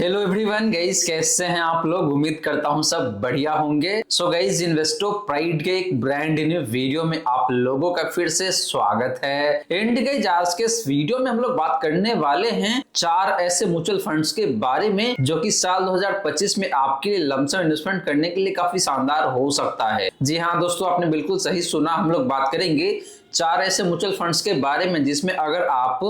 Hello everyone guys, कैसे हैं आप लोग। उम्मीद करता हूं सब बढ़िया होंगे। सो गाइस, इन्वेस्टो प्राइड के एक ब्रांड न्यू वीडियो में आप लोगों का फिर से स्वागत है। एंड गाइस, आज के इस वीडियो में हम लोग बात करने वाले हैं 4 ऐसे म्यूचुअल फंड्स के बारे में जो कि साल 2025 में आपके लिए लमसम इन्वेस्टमेंट करने के लिए काफी शानदार हो सकता है। जी हाँ दोस्तों, आपने बिल्कुल सही सुना। हम लोग बात करेंगे 4 ऐसे म्यूचुअल फंड्स के बारे में जिसमें अगर आप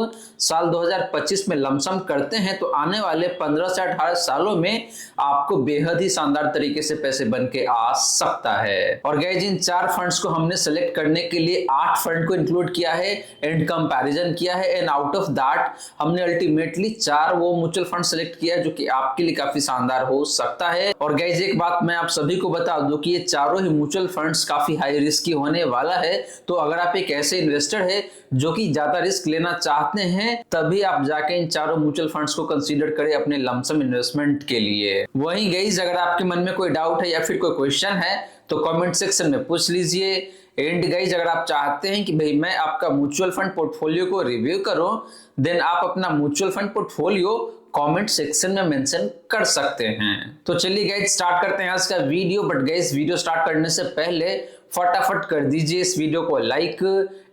साल 2025 में लमसम करते हैं तो आने वाले 15 से 18 सालों में आपको बेहद ही शानदार तरीके से पैसे बन के आ सकता है। और गाइस, इन 4 फंड्स को हमने सेलेक्ट करने के लिए 8 फंड को इंक्लूड किया है एंड कंपैरिजन किया है। एंड आउट ऑफ दैट हमने अल्टीमेटली 4 वो म्यूचुअल फंड सेलेक्ट किया है जो कि आपके लिए काफी शानदार हो सकता है। और गाइस, एक बात मैं आप सभी को बता दूं कि ये चारों ही म्यूचुअल फंड्स काफी हाई रिस्की होने वाला है। तो अगर आप एक ऐसे इन्वेस्टर है जो कि ज्यादा रिस्क लेना चाहते हैं, तभी आप जाके इन चारों म्यूचुअल फंड्स को कंसीडर करें अपने लमसम इन्वेस्टमेंट के लिए। वहीं गाइस, अगर आपके मन में कोई डाउट है या फिर कोई क्वेश्चन है तो कमेंट सेक्शन में पूछ लीजिए। एंड गाइस, अगर आप चाहते हैं कि भाई मैं आपका म्यूचुअल फंड पोर्टफोलियो को रिव्यू करूं, देन आप अपना mutual fund portfolio comment section में मेंशन कर सकते हैं। तो चलिए गाइस, स्टार्ट करते हैं आज का video. But guys, video start करने से पहले फटाफट कर दीजिए इस वीडियो को लाइक।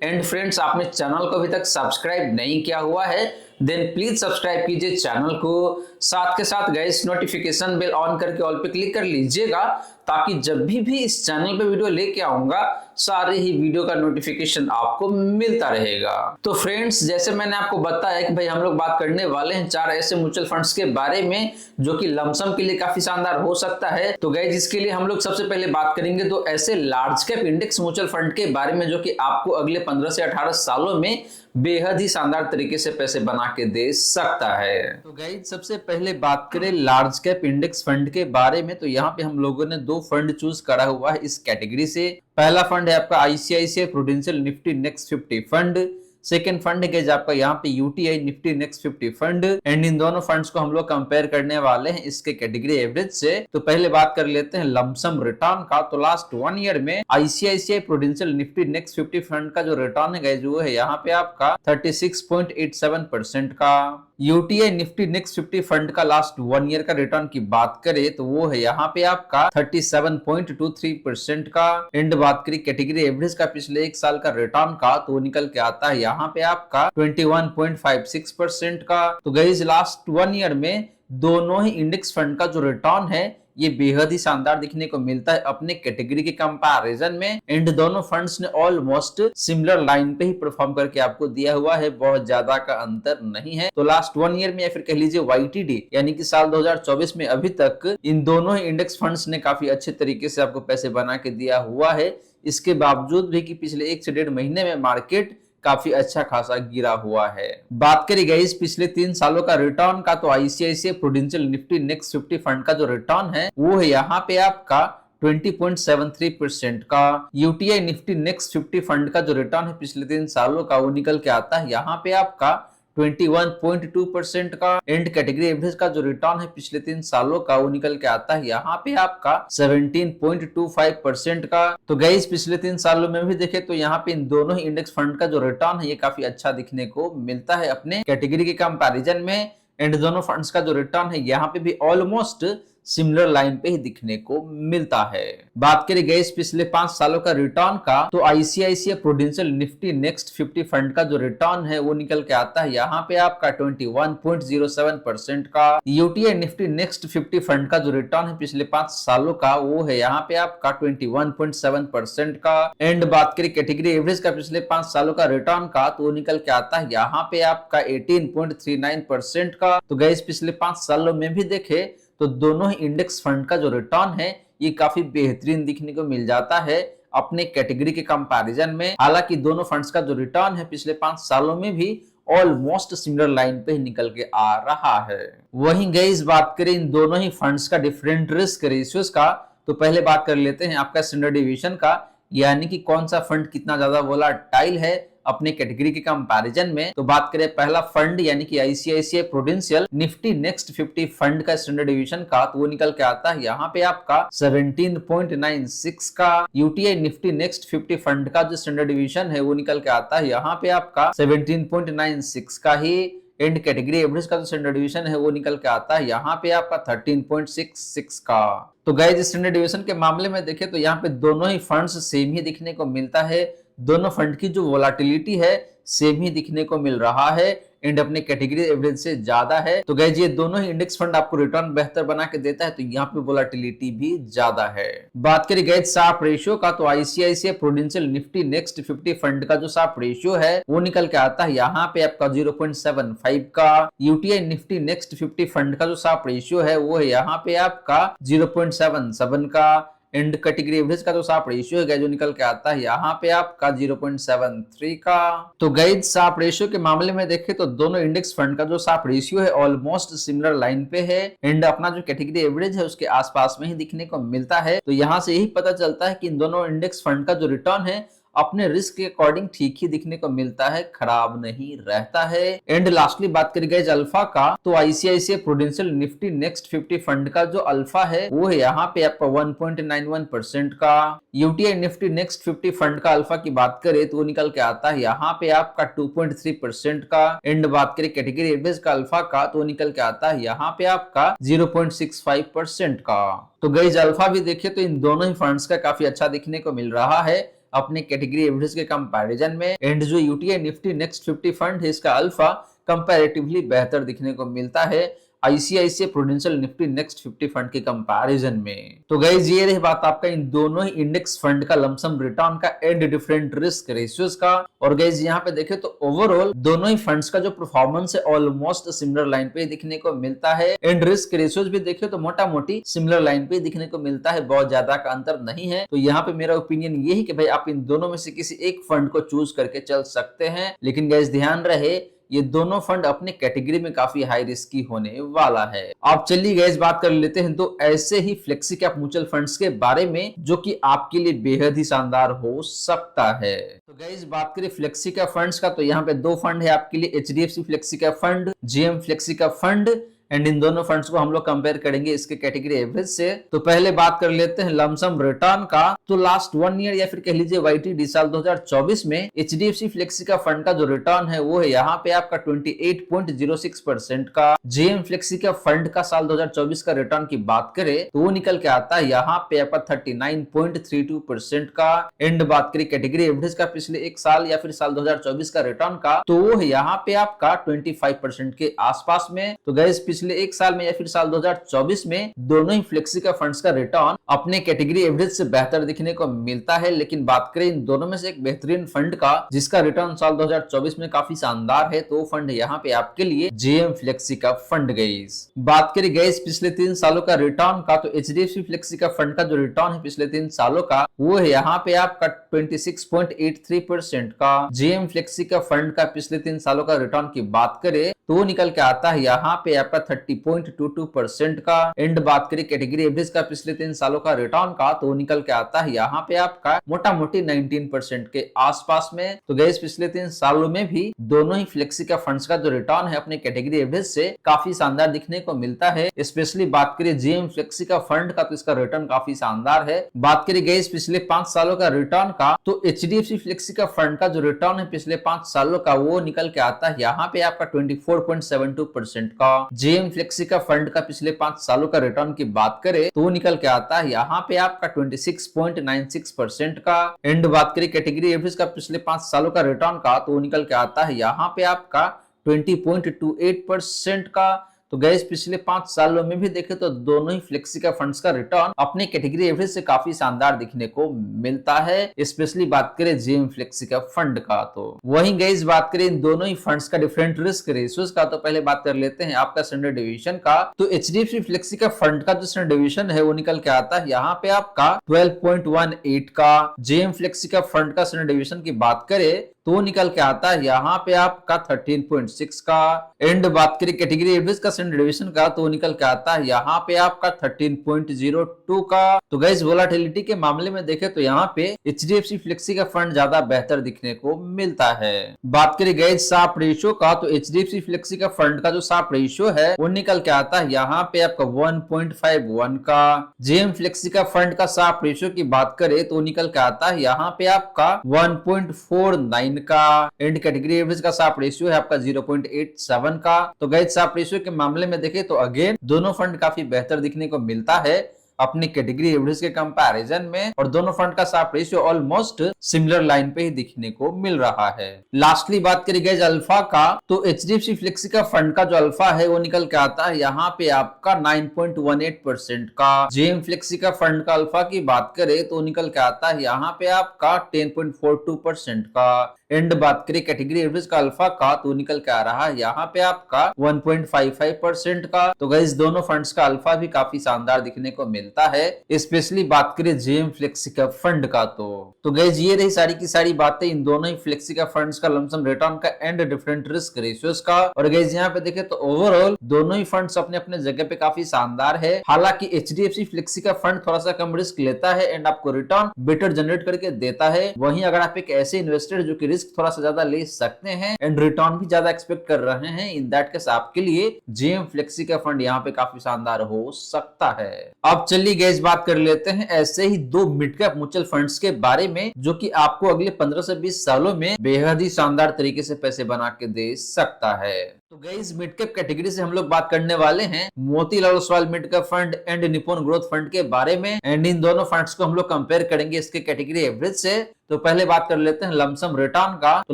एंड फ्रेंड्स, आपने चैनल को अभी तक सब्सक्राइब नहीं किया हुआ है देन प्लीज सब्सक्राइब कीजिए चैनल को। साथ के साथ गाइस, नोटिफिकेशन बेल ऑन करके ऑल पे क्लिक कर लीजिएगा ताकि जब भी इस चैनल पे वीडियो लेके आऊंगा सारे ही वीडियो का नोटिफिकेशन आपको मिलता रहेगा। तो फ्रेंड्स, जैसे मैंने आपको बताया कि भाई हम लोग बात करने वाले हैं 4 ऐसे म्यूचुअल फंड्स के बारे में जो कि लमसम के लिए काफी शानदार हो सकता है। तो गाइस, इसके लिए हम लोग सबसे पहले बात करेंगे तो ऐसे large cap index mutual fund के बारे में जो कि आपको अगले 15 से 18 सालों में बेहद ही शानदार तरीके से पैसे बना के दे सकता है। तो गाइस, सबसे पहले बात करें लार्ज कैप इंडेक्स फंड के बारे में, तो यहाँ पे हम लोगों ने 2 फंड चूज करा हुआ है इस कैटेगरी से। पहला फंड है आपका ICICI prudential Nifty next 50 fund. Second fund है आपका यहाँ पे UTI Nifty next 50 fund. And in दोनों फंड्स को हम लोग कंपेयर करने वाले हैं इसके कैटेगरी एवरेज से। तो पहले बात कर लेते हैं लमसम रिटर्न का। तो लास्ट 1 ईयर में ICICI prudential Nifty next 50 fund का जो रिटर्न है वो है यहाँ पे आपका 36.87% का। यूटीआई निफ्टी नेक्स्ट 50 फंड का लास्ट 1 ईयर का रिटर्न की बात करें तो वो है यहाँ पे आपका 37.23% का। एंड बात करें कैटेगरी एवरेज का पिछले 1 साल का रिटर्न का तो वो निकल के आता है यहाँ पे आपका 21.56% का। तो गाइस, लास्ट 1 ईयर में दोनों ही इंडेक्स फंड का जो रिटर्न है ये बेहद ही शानदार दिखने को मिलता है अपने कैटेगरी के कंपैरिजन में। एंड दोनों फंड्स ने ऑलमोस्ट सिमिलर लाइन पे ही परफॉर्म करके आपको दिया हुआ है, बहुत ज्यादा का अंतर नहीं है। तो लास्ट 1 ईयर में या फिर कह लीजिए YTD यानी कि साल 2024 में अभी तक इन दोनों ही इंडेक्स फंड्स ने काफी अच्छे तरीके से आपको पैसे बना के दिया हुआ है। इसके बावजूद भी कि पिछले 1 से 1.5 महीने में मार्केट काफी अच्छा खासा गिरा हुआ है। बात करी गई इस पिछले 3 सालों का रिटर्न का तो ICICI prudential Nifty next 50 fund का जो रिटर्न है वो है यहाँ पे आपका 20.73% का। यूटीआई निफ्टी नेक्स्ट 50 फंड का जो रिटर्न है पिछले 3 सालों का वो निकल के आता है यहाँ पे आपका 21.2% का। एंड कैटेगरी एवरेज का जो रिटर्न है पिछले 3 सालों का वो निकल के आता है यहाँ पे आपका 17.25% का। तो गाइस, पिछले 3 सालों में भी देखे तो यहाँ पे इन दोनों ही इंडेक्स फंड का जो रिटर्न है ये काफी अच्छा दिखने को मिलता है अपने कैटेगरी के कंपैरिजन में। एंड दोनों फंड्स का जो रिटर्न है यहाँ पे भी ऑलमोस्ट सिमिलर लाइन पे ही दिखने को मिलता है। बात करें गैस पिछले 5 सालों का रिटर्न का तो ICICI prudential Nifty next 50 fund का जो रिटर्न है वो निकल के आता है यहाँ पे आपका 21.07% का। यूटीआई निफ्टी नेक्स्ट 50 फंड का जो रिटर्न है पिछले 5 सालों का वो है यहाँ पे आपका 21.7% का। एंड बात करें कैटेगरी एवरेज का पिछले 5 सालों का रिटर्न का तो वो निकल के आता है यहाँ पे आपका 18.39% का। तो गैस, पिछले 5 सालों में भी देखे तो दोनों ही इंडेक्स फंड का जो रिटर्न है ये काफी बेहतरीन दिखने को मिल जाता है अपने कैटेगरी के कंपैरिजन में। हालांकि दोनों फंड्स का जो रिटर्न है पिछले 5 सालों में भी ऑलमोस्ट सिमिलर लाइन पे ही निकल के आ रहा है। वहीं गाइस, बात करें इन दोनों ही फंड्स का डिफरेंट रिस्क रेशियोज का तो पहले बात कर लेते हैं आपका स्टैंडर्ड डिवीजन का, यानी कि कौन सा फंड कितना ज्यादा वोलाटाइल है अपने कैटेगरी के कंपैरिजन में। तो बात करें पहला फंड यानी कि ICICI prudential Nifty next 50 fund का स्टैंडर्ड डिवीजन का तो वो निकल के आता है यहाँ पे आपका 17.96 का। यूटीआई निफ्टी नेक्स्ट 50 फंड का जो स्टैंडर्ड डिवीजन है वो निकल के आता है यहाँ पे आपका 17.96 का ही। एंड कैटेगरी एवरेज का जो स्टैंडर्ड डिवीजन है वो निकल के आता है यहाँ पे आपका 13.66 का। तो गाइस स्टैंडर्ड डिवीजन के मामले में देखें तो यहाँ पे दोनों ही फंड्स सेम ही दिखने को मिलता है, दोनों फंड की जो वोलाटिलिटी है सेम ही दिखने को मिल रहा है एंड अपने कैटेगरी एवरेज से ज्यादा है। तो गाइस ये दोनों ही इंडेक्स फंड आपको रिटर्न बेहतर बना के देता है, तो यहाँ पे वोलाटिलिटी भी ज्यादा है। बात करें गाइस शार्प रेशियो का, तो ICICI prudential Nifty next 50 fund का जो शार्प रेशियो है वो निकल के आता है यहाँ पे आपका 0.75 का। यूटीआई निफ्टी नेक्स्ट 50 फंड का जो शार्प रेशियो है वो है यहाँ पे आपका 0.77 का। एंड कैटेगरी एवरेज का जो शार्प रेशियो है जो निकल के आता है यहाँ पे आपका 0.73 का। तो गाइस शार्प रेशियो के मामले में देखें तो दोनों इंडेक्स फंड का जो शार्प रेशियो है ऑलमोस्ट सिमिलर लाइन पे है एंड अपना जो कैटेगरी एवरेज है उसके आसपास में ही दिखने को मिलता है। तो यहाँ से यही पता चलता है कि इन दोनों इंडेक्स फंड का जो रिटर्न है अपने रिस्क के अकॉर्डिंग ठीक ही दिखने को मिलता है, खराब नहीं रहता है। एंड लास्टली बात करें गाइस अल्फा का, तो ICICI prudential Nifty next 50 fund का जो अल्फा है वो है यहाँ पे आपका 1.91% का। यूटीआई निफ्टी नेक्स्ट 50 फंड का अल्फा की बात करें तो वो निकल के आता है यहाँ पे आपका 2.3% का। एंड बात करें कैटेगरी एवरेज का अल्फा का तो वो निकल के आता है यहाँ पे आपका 0.65% का। तो गाइस अल्फा भी देखिए तो इन दोनों ही फंड्स का काफी अच्छा दिखने को मिल रहा है अपने कैटेगरी एवरेज के कंपैरिजन में। एंड जो यूटीआई निफ्टी नेक्स्ट 50 फंड है इसका अल्फा कंपैरेटिवली बेहतर दिखने को मिलता है ICICI prudential Nifty next 50 fund के कंपैरिजन में। तो गाइस ये रही बात आपका इन दोनों ही इंडेक्स फंड का लमसम रिटर्न का एंड डिफरेंट रिस्क रेशियोज का। और गाइस यहाँ पे देखें तो ओवरऑल दोनों ही फंड्स का जो परफॉर्मेंस है ऑलमोस्ट सिमिलर लाइन पे दिखने को मिलता है एंड रिस्क रेशियोज भी देखें तो मोटा मोटी सिमिलर लाइन पे दिखने को मिलता है, बहुत ज्यादा का अंतर नहीं है। तो यहाँ पे मेरा ओपिनियन ये है कि भाई आप इन दोनों में से किसी एक फंड को चूज करके चल सकते हैं, लेकिन गाइस ध्यान रहे ये दोनों फंड अपने कैटेगरी में काफी हाई रिस्की होने वाला है। आप चलिए गाइस बात कर लेते हैं तो ऐसे ही फ्लेक्सी कैप म्यूचुअल फंड्स के बारे में जो कि आपके लिए बेहद ही शानदार हो सकता है। तो गाइस बात करें फ्लेक्सी कैप फंड्स का, तो यहाँ पे दो फंड है आपके लिए, HDFC flexi cap fund, GM flexi cap fund. And in दोनों फंड्स को हम लोग कंपेयर करेंगे इसके कैटेगरी एवरेज से। तो पहले बात कर लेते हैं लमसम रिटर्न का, तो लास्ट 1 ईयर या फिर कह लीजिए YTD साल 2024 में एचडीएफसी फ्लेक्सी का फंड का जो रिटर्न है वो है यहाँ पे आपका 28.06% का। जेएम फ्लेक्सी का फंड का साल 2024 का रिटर्न की बात करें तो वो निकल के आता है यहाँ पे आपका 39.32% का। एंड बात करें कैटेगरी एवरेज का पिछले एक साल या फिर साल 2024 का रिटर्न का तो वो है यहाँ पे आपका 25% के आसपास में। तो गाइस पिछले एक साल में या फिर साल 2024 में दोनों ही फ्लेक्सी का फंड्स का रिटर्न अपने कैटेगरी एवरेज से बेहतर दिखने को मिलता है। लेकिन बात करें इन दोनों में से एक बेहतरीन फंड का जिसका रिटर्न साल 2024 में काफी शानदार है, तो फंड यहाँ पे आपके लिए जेएम फ्लेक्सी का फंड। गाइस बात करें गाइस पिछले 3 सालों का रिटर्न का, तो एचडीएफसी फ्लेक्सी का फंड का जो रिटर्न है पिछले 3 सालों का वो है यहाँ पे आपका 26.83% का। जेएम फ्लेक्सी का फंड का पिछले 3 सालों का रिटर्न की बात करें तो वो निकल के आता है यहाँ पे आपका 30.22% का। एंड बात करें कैटेगरी एवरेज का पिछले 3 सालों का रिटर्न का तो वो निकल के आता है यहाँ पे आपका मोटा मोटी 19% के आसपास में। तो गाइस पिछले 3 सालों में भी दोनों ही फ्लेक्सी का फंड्स का जो रिटर्न है अपने कैटेगरी एवरेज से काफी शानदार दिखने को मिलता है। स्पेशली बात करें जेएम फ्लेक्सी का फंड का तो इसका रिटर्न काफी शानदार है। बात करें गाइस पिछले 5 सालों का रिटर्न का, तो एचडीएफसी फ्लेक्सी का फंड का जो रिटर्न है पिछले 5 सालों का वो निकल के आता है यहाँ पे आपका 24.72% का। जेएम फ्लेक्सी का फंड का पिछले 5 सालों का रिटर्न की बात करें तो वो निकल के आता है यहाँ पे आपका 26.96% का। एंड बात करें कैटेगरी एवरेज का पिछले 5 सालों का रिटर्न का तो वो निकल के आता है यहाँ पे आपका 20.28% का। तो गाइस पिछले 5 सालों में भी देखे तो दोनों ही फ्लेक्सी का फंड्स का रिटर्न अपने कैटेगरी एवरेज से काफी शानदार दिखने को मिलता है। स्पेशली बात करें जेएम फ्लेक्सी का फंड का। तो वहीं गाइस बात करें इन दोनों ही फंड्स का डिफरेंट रिस्क रेशियोज का, तो पहले बात कर लेते हैं आपका स्टैंडर्ड डिवीजन का। तो एचडीएफसी फ्लेक्सी का फंड का जो स्टैंडर्ड डिवीजन है वो निकल के आता है यहाँ पे आपका 12.18 का। जेएम फ्लेक्सी का फंड का स्टैंडर्ड डिवीजन की बात करें तो निकल के आता है यहाँ पे आपका 13.6 का। एंड बात करें कैटेगरी एवरेज का स्टैंडर्ड डिवीजन का तो निकल के आता है यहाँ पे आपका 13.02 का। तो गाइस वोलाटिलिटी के मामले में देखें तो यहाँ पे एचडीएफसी फ्लेक्सी का फंड ज्यादा बेहतर दिखने को मिलता है। बात करें गाइस शार्प रेशियो का, तो एचडीएफसी फ्लेक्सी का फंड का जो शार्प रेशियो है वो निकल के आता है यहाँ पे आपका 1.51 का। जेएम फ्लेक्सी का फंड का शार्प रेशियो की बात करें तो निकल के आता है यहाँ पे आपका 1.49 9 का। एंड कैटेगरी एवरेज का साप रेशियो है आपका 0.87 का। तो गाइस साप रेशियो के मामले में देखें तो अगेन दोनों फंड काफी बेहतर दिखने को मिलता है अपनी कैटेगरी एवरेज के कंपैरिजन में, और दोनों फंड का Sharpe ratio almost similar line पे ही दिखने को मिल रहा है। लास्टली बात करी गई अल्फा का, तो एचडीएफसी फ्लेक्सी का फंड का जो अल्फा है वो निकल के आता है यहाँ पे आपका 9.18% का। जेएम फ्लेक्सी का फंड का अल्फा की बात करें तो निकल के आता है यहाँ पे आपका 10.42% का। एंड बात करें कैटेगरी एवरेज का अल्फा का तो निकल के आ रहा है यहाँ पे आपका 1.55% का। तो गाइस दोनों फंड्स का अल्फा भी काफी शानदार दिखने को मिलता है, स्पेशली बात करें जेएम फ्लेक्सी का फंड का। तो गाइस ये रही सारी की सारी बातें इन दोनों ही फ्लेक्सी का फंड्स का लमसम रिटर्न का एंड डिफरेंट रिस्क रेशियोज का। और गाइस यहाँ पे देखें तो ओवरऑल दोनों ही फंड्स अपने अपने जगह पे काफी शानदार है। हालांकि एचडीएफसी फ्लेक्सी का फंड थोड़ा सा कम रिस्क लेता है एंड आपको रिटर्न बेटर जनरेट करके देता है। वहीं अगर आप एक ऐसे इन्वेस्टर जो कि रिस्क थोड़ा सा ज्यादा ले सकते हैं एंड रिटर्न भी ज्यादा एक्सपेक्ट कर रहे हैं, इन दैट केस आपके लिए जेएम फ्लेक्सी का फंड यहाँ पे काफी शानदार हो सकता है। अब चलिए गाइस बात कर लेते हैं ऐसे ही दो मिड कैप म्यूचुअल फंड्स के बारे में जो कि आपको अगले 15 से 20 सालों में बेहद ही शानदार तरीके से पैसे बना के दे सकता है। तो गाइस मिड कैप कैटेगरी से हम लोग बात करने वाले हैं Motilal Oswal mid cap fund and Nippon growth fund के बारे में। एंड इन दोनों फंड्स को हम लोग कंपेयर करेंगे इसके कैटेगरी एवरेज से। तो पहले बात कर लेते हैं लमसम रिटर्न का। तो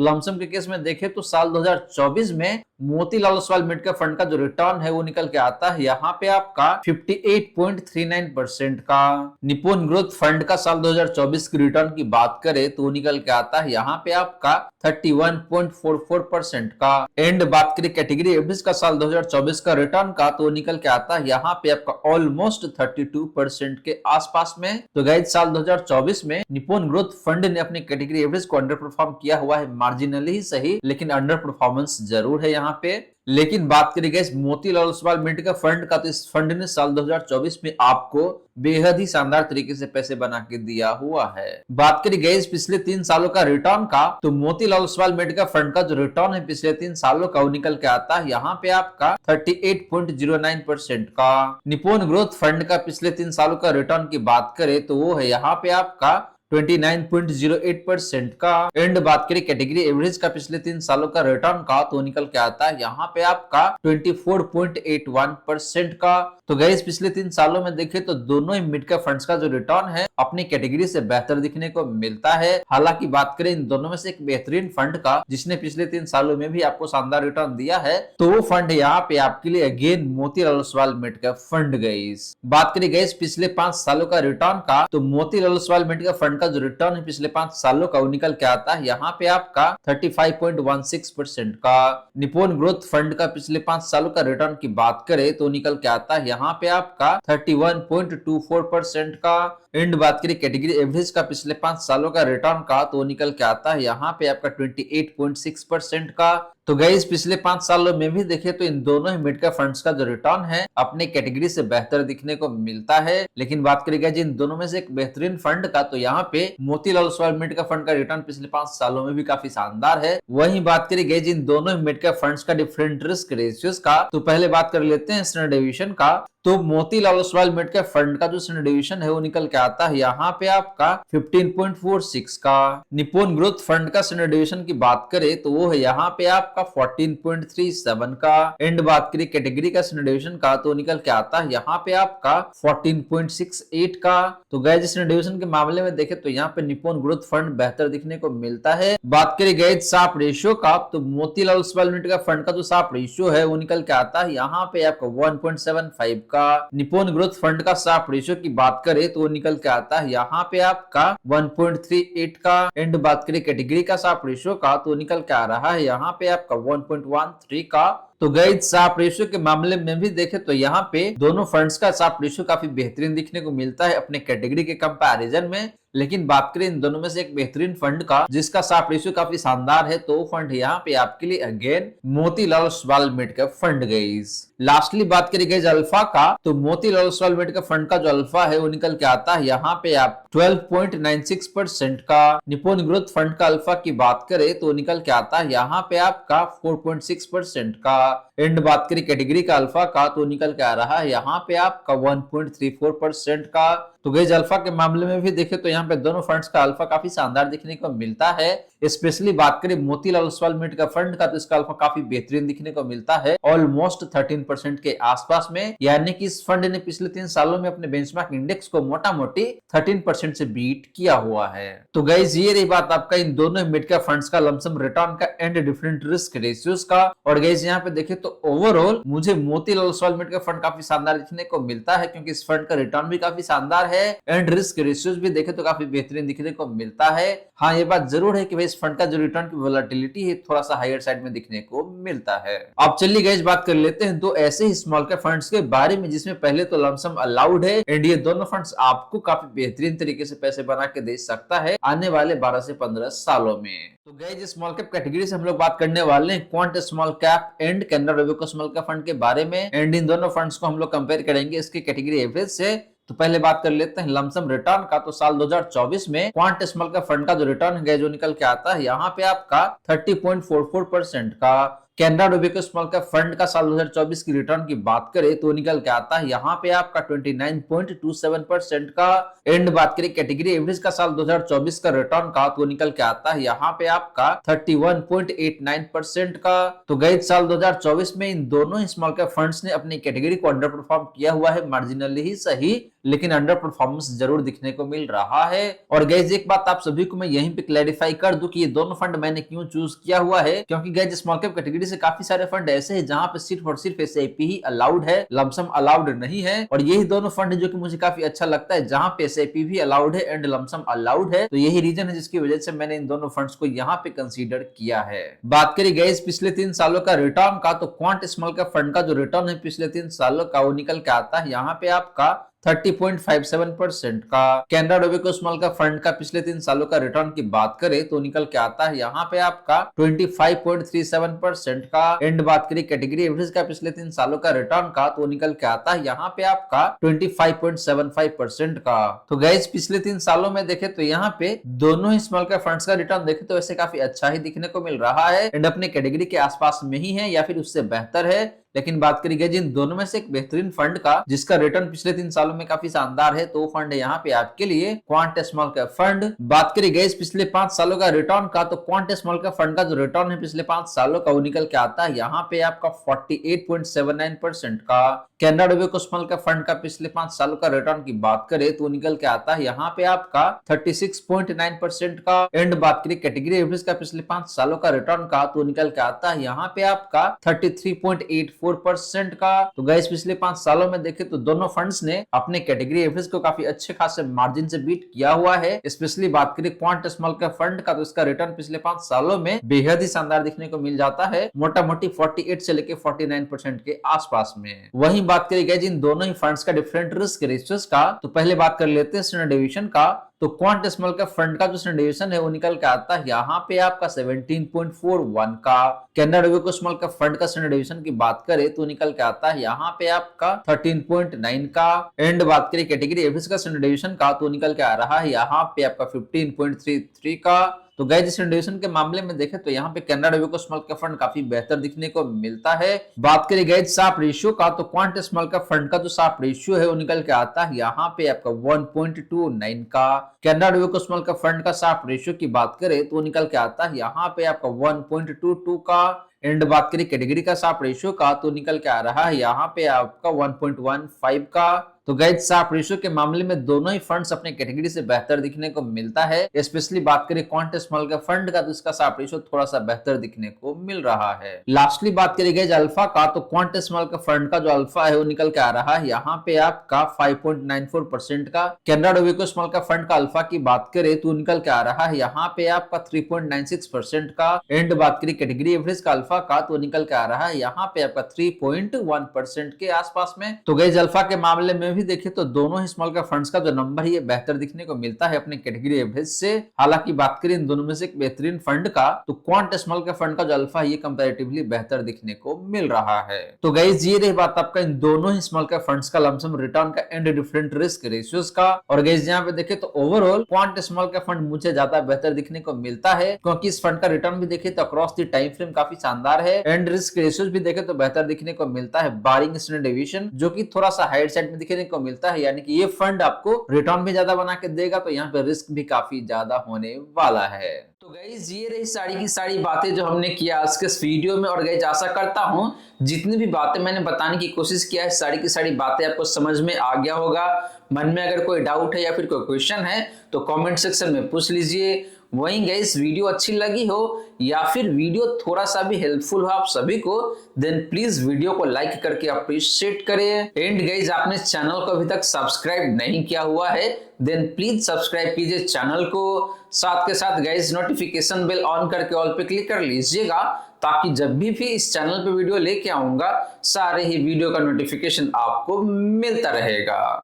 लमसम के केस में देखें तो साल 2024 में Motilal Oswal mid cap fund का जो रिटर्न है वो निकल के आता है यहाँ पे आपका 58.39% का। निप्पॉन ग्रोथ फंड का साल 2024 की रिटर्न की बात करें तो निकल के आता है यहाँ पे आपका 31.44% का। एंड बात करें कैटेगरी एवरेज का साल 2024 का रिटर्न का तो निकल के आता है यहाँ पे आपका ऑलमोस्ट 32% के आसपास में। तो गाइस साल 2024 में निप्पॉन ग्रोथ फंड ने अपनी कैटेगरी एवरेज को अंडर परफॉर्म किया हुआ है, मार्जिनली ही सही लेकिन अंडर परफॉर्मेंस जरूर है यहाँ पे। लेकिन बात करें guys Motilal Oswal mid cap fund का, तो इस फंड ने साल 2024 में आपको बेहद ही शानदार तरीके से पैसे बना के दिया हुआ है। बात करें गाइस पिछले 3 सालों का रिटर्न का, तो Motilal Oswal mid cap fund का जो रिटर्न है पिछले 3 सालों का वो निकल के आता है यहाँ पे आपका 38.09% का। निप्पॉन ग्रोथ फंड का पिछले 3 सालों का रिटर्न की बात करें तो वो है यहाँ पे आपका 29.08% का। एंड बात करें कैटेगरी एवरेज का पिछले 3 सालों का रिटर्न का तो निकल के आता है यहाँ पे आपका 24.81% का। तो गाइस पिछले 3 सालों में देखें तो दोनों ही मिड कैप फंड्स का जो रिटर्न है अपनी कैटेगरी से बेहतर दिखने को मिलता है। हालांकि बात करें इन दोनों में से एक बेहतरीन फंड का जिसने पिछले 3 सालों में भी आपको शानदार रिटर्न दिया है तो वो फंड यहाँ पे आपके लिए again Motilal Oswal mid cap fund. Guys बात करें गाइस पिछले 5 सालों का रिटर्न का, तो Motilal Oswal mid cap fund का जो रिटर्न है पिछले 5 सालों का वो निकल के आता है यहाँ पे आपका 35.16% का। निप्पॉन ग्रोथ फंड का पिछले 5 सालों का रिटर्न की बात करें तो निकल के आता है यहाँ पे आपका 31.24% का। एंड बात करें कैटेगरी एवरेज का पिछले 5 सालों का रिटर्न का तो निकल के आता है यहाँ पे आपका 28.6% का। तो गाइस पिछले 5 सालों में भी देखे तो इन दोनों ही मिड कैप फंड्स का जो रिटर्न है अपने कैटेगरी से बेहतर दिखने को मिलता है। लेकिन बात करेगा जी इन दोनों में से एक बेहतरीन फंड का, तो यहाँ पे Motilal Oswal mid cap fund का रिटर्न पिछले 5 सालों में भी काफी शानदार है। वहीं बात करेगी जी इन दोनों ही मिड कैप फंड्स का डिफरेंट रिस्क रेशियोज का, तो पहले बात कर लेते हैं स्टैंडर्ड डेविएशन का। तो Motilal Oswal mid cap fund का जो स्टैंडर्ड डेविएशन है वो निकल के आता है यहाँ पे आपका 15.46 का। निप्पॉन ग्रोथ फंड का स्टैंडर्ड डेविएशन की बात करें तो वो है यहाँ पे आपका 14.37 का। एंड बात करें कैटेगरी का स्टैंडर्ड डेविएशन का तो निकल के आता है यहाँ पे आपका 14.68 का। तो गाइस स्टैंडर्ड डेविएशन के मामले में देखें तो यहाँ पे निप्पॉन ग्रोथ फंड बेहतर दिखने को मिलता है। बात करें गाइस साप रेशियो का, तो Motilal Oswal mid cap fund का जो साप रेशियो है वो निकल के आता है यहाँ पे आपका 1.75 का। निप्पॉन ग्रोथ फंड का साप रेशियो की बात करें तो वो निकल के आता है यहाँ पे आपका 1.38 का। एंड बात करें कैटेगरी का साप रेशियो का तो निकल के आ रहा है यहाँ पे आपका 1.13 का। तो गाइस साप रेशियो के मामले में भी देखें तो यहाँ पे दोनों फंड्स का साप रेशियो काफी बेहतरीन दिखने को मिलता है अपने कैटेगरी के कंपैरिजन में। लेकिन बात करें इन दोनों में से एक बेहतरीन फंड का जिसका साप रेशियो काफी शानदार है, तो फंड यहाँ पे आपके लिए again Motilal Oswal mid cap fund. Guys lastly बात करी गई अल्फा का, तो Motilal Oswal mid cap fund का जो अल्फा है वो निकल के आता है यहाँ पे आप 12.96% का। निप्पॉन ग्रोथ फंड का अल्फा की बात करें तो निकल के आता है यहाँ पे आपका 4.6% का। एंड बात करें कैटेगरी का अल्फा का तो निकल के आ रहा है यहाँ पे आपका 1.34% का। तो गाइस अल्फा के मामले में भी देखें तो यहाँ पे दोनों फंड्स का अल्फा काफी शानदार दिखने को मिलता है, स्पेशली बात करें Motilal Oswal mid cap fund का तो इसका अल्फा काफी बेहतरीन दिखने को मिलता है, ऑलमोस्ट 13% के आसपास में, यानी कि इस फंड ने पिछले 3 सालों में अपने बेंचमार्क इंडेक्स को मोटा मोटी 13% से बीट किया हुआ है। तो गाइस ये रही बात आपका इन दोनों मिड कैप फंड्स का लमसम रिटर्न का एंड डिफरेंट रिस्क रेशियोज का। और गाइस यहाँ पे देखें तो ओवरऑल मुझे Motilal Oswal mid cap fund काफी शानदार दिखने को मिलता है, क्योंकि इस फंड का रिटर्न भी काफी शानदार है एंड रिस्क रेशियोज भी देखे तो काफी बेहतरीन दिखने को मिलता है। हाँ ये बात जरूर है कि भाई इस फंड का जो रिटर्न की वोलेटिलिटी है थोड़ा सा हायर साइड में दिखने को मिलता है। अब चलिए गाइस बात कर लेते हैं दो ऐसे ही स्मॉल कैप फंड्स के बारे में जिसमें पहले तो लमसम अलाउड है एंड ये दोनों फंड्स आपको काफी बेहतरीन तरीके से पैसे बना के दे सकता है आने वाले 12 से 15 सालों में। तो गाइस स्मॉल कैप कैटेगरी से हम लोग बात करने वाले हैं quant small cap and Canara Robeco small cap fund के बारे में एंड इन दोनों फंड्स को हम लोग कंपेयर करेंगे इसके कैटेगरी एवरेज से। तो पहले बात कर लेते हैं लमसम रिटर्न का। तो साल 2024 में क्वांट स्मॉल कैप फंड का जो रिटर्न है जो निकल के आता है यहाँ पे आपका 30.44% का। Canara Robeco small cap fund का साल 2024 की रिटर्न की बात करें तो निकल के आता है यहाँ पे आपका 29.27% का। एंड बात करें कैटेगरी एवरेज का साल 2024 का रिटर्न का तो निकल के आता है यहाँ पे आपका 31.89% का। तो गए साल 2024 में इन दोनों स्मॉल कैप फंड्स ने अपनी कैटेगरी को अंडर परफॉर्म किया हुआ है, मार्जिनली ही सही लेकिन अंडर परफॉर्मेंस जरूर दिखने को मिल रहा है। और गाइस एक बात आप सभी को मैं यहीं पे क्लैरिफाई कर दूं कि ये दोनों फंड मैंने क्यों चूज किया हुआ है, क्योंकि गाइस स्मॉल कैप कैटेगरी से काफी सारे फंड ऐसे हैं जहां पे सिर्फ और सिर्फ एसआईपी ही अलाउड है, लमसम अलाउड नहीं है। और यही दोनों फंड है जो कि मुझे काफी अच्छा लगता है जहां पे एसआईपी भी अलाउड है एंड लमसम अलाउड है। तो यही रीजन है जिसकी वजह से मैंने इन दोनों फंड्स को यहाँ पे कंसीडर किया है। बात करें गाइस पिछले 3 सालों का रिटर्न का तो क्वांट स्मॉल कैप फंड का जो रिटर्न है पिछले 3 सालों का वो निकल के आता है यहाँ पे आपका 30.57% का। Canara Robeco small cap fund का पिछले 3 सालों का रिटर्न की बात करें तो निकल के आता है यहाँ पे आपका 25.37% का। एंड बात करें कैटेगरी एवरेज का पिछले 3 सालों का रिटर्न का तो निकल के आता है यहाँ पे आपका 25.75% का। तो गाइस पिछले 3 सालों में देखे तो यहाँ पे दोनों ही स्मॉल कैप फंड्स का रिटर्न देखे तो वैसे काफी अच्छा ही दिखने को मिल रहा है एंड अपने कैटेगरी के आसपास में ही है या फिर उससे बेहतर है। लेकिन बात करी गई जिन दोनों में से एक बेहतरीन फंड का जिसका रिटर्न पिछले 3 सालों में काफी शानदार है तो वो फंड है यहाँ पे आपके लिए क्वांट स्मॉल कैप फंड। बात करी गई पिछले 5 सालों का रिटर्न का तो क्वांट स्मॉल कैप फंड का जो रिटर्न है पिछले 5 सालों का वो निकल के आता है यहाँ पे आपका 48.79% का। Canara Robeco small cap fund का पिछले 5 सालों का रिटर्न की बात करें तो निकल के आता है यहाँ पे आपका 36.9% का। एंड बात करें कैटेगरी एवरेज का पिछले 5 सालों का रिटर्न का तो निकल के आता है यहाँ पे आपका 33.84% का। तो गाइस पिछले 5 सालों में देखे तो दोनों फंड्स ने अपने कैटेगरी एवरेज को काफी अच्छे खासे मार्जिन से बीट किया हुआ है। स्पेशली बात करें क्वांट स्मॉल कैप फंड का तो इसका रिटर्न पिछले 5 सालों में बेहद ही शानदार दिखने को मिल जाता है, मोटा मोटी 48 से लेके 49% के आसपास में। वहीं बात करी गई जिन दोनों ही फंड्स का डिफरेंट रिस्क रेशियोज का तो पहले बात कर लेते हैं स्टैंडर्ड डेविएशन का। तो क्वांट स्मॉल कैप फंड का जो स्टैंडर्ड डेविएशन है वो निकल के आता है यहाँ पे आपका 17.41 का। Canara Robeco small cap fund का स्टैंडर्ड डेविएशन की बात करें तो निकल के आता है यहाँ पे आपका 13.9 का। एंड बात करें कैटेगरी एवरेज का स्टैंडर्ड डेविएशन का तो निकल के आ रहा है यहाँ पे आपका 15.33 का। तो गाइस स्टैंडर्ड डेविएशन के मामले में देखें तो यहाँ पे Canara Robeco small cap fund काफी बेहतर दिखने को मिलता है। बात करें गाइस शार्प रेशियो का तो क्वांट स्मॉल कैप फंड का जो शार्प रेशियो है वो निकल के आता है यहाँ पे आपका 1.29 का। Canara Robeco small cap fund का शार्प रेशियो की बात करें तो निकल के आता है यहाँ पे आपका 1.22 का। एंड बात करें कैटेगरी का शार्प रेशियो का तो निकल के आ रहा है यहाँ पे आपका 1.15 का। तो गाइस शार्प रेशियो के मामले में दोनों ही फंड्स अपने कैटेगरी से बेहतर दिखने को मिलता है। स्पेशली बात करें क्वांट स्मॉल कैप फंड का तो इसका शार्प रेशियो थोड़ा सा बेहतर दिखने को मिल रहा है। लास्टली बात करी गई अल्फा का तो क्वांट स्मॉल कैप फंड का जो अल्फा है वो निकल के आ रहा है यहाँ पे आपका 5.94% का। Canara Robeco small cap fund का अल्फा की बात करें तो निकल के आ रहा है यहाँ पे आपका 3.96% का। एंड बात करें कैटेगरी एवरेज का अल्फा का तो निकल के आ रहा है यहाँ पे आपका 3.1% के आसपास में। तो गाइस अल्फा के मामले में भी देखें तो दोनों ही स्मॉल कैप फंड्स का जो नंबर है बेहतर दिखने को मिलता है अपने कैटेगरी एवरेज से। हालांकि बात करें इन दोनों में से एक बेहतरीन फंड का तो क्वांट स्मॉल कैप फंड का जो अल्फा है ये कंपैरेटिवली बेहतर दिखने को मिल रहा है। तो गाइस ये रही बात आपका इन दोनों ही स्मॉल कैप फंड्स का लमसम रिटर्न का एंड डिफरेंट रिस्क रेशियोज का। और गाइस यहाँ पे देखें तो overall quant small cap fund मुझे ज्यादा बेहतर दिखने को मिलता है, क्योंकि इस फंड का रिटर्न भी देखे तो अक्रॉस द टाइम फ्रेम काफी शानदार शानदार है। एंड रिस्क रेशियोज भी देखें तो बेहतर दिखने को मिलता है बारिंग स्टैंडर्ड डेविएशन, जो कि थोड़ा सा हाइट साइड में दिखने को मिलता है, यानी कि ये फंड आपको रिटर्न भी ज्यादा बना के देगा, तो यहाँ पे रिस्क भी काफी ज्यादा होने वाला है। तो गाइज ये रही सारी की सारी बातें जो हमने किया आज के इस वीडियो में। और गाइज आशा करता हूं जितनी भी बातें मैंने बताने की कोशिश किया है सारी की सारी बातें आपको समझ में आ गया होगा। मन में अगर कोई डाउट है या फिर कोई क्वेश्चन है तो कमेंट सेक्शन में पूछ लीजिए। वहीं गाइस वीडियो अच्छी लगी हो या फिर वीडियो थोड़ा सा भी हेल्पफुल हो आप सभी को, देन प्लीज वीडियो को लाइक करके अप्रिशिएट करें। एंड गाइस आपने चैनल को अभी तक सब्सक्राइब नहीं किया हुआ है देन प्लीज सब्सक्राइब कीजिए चैनल को। साथ के साथ गाइस नोटिफिकेशन बेल ऑन करके ऑल पे क्लिक कर लीजिएगा, ताकि जब भी इस चैनल पे वीडियो लेके आऊंगा सारे ही वीडियो का नोटिफिकेशन आपको मिलता रहेगा।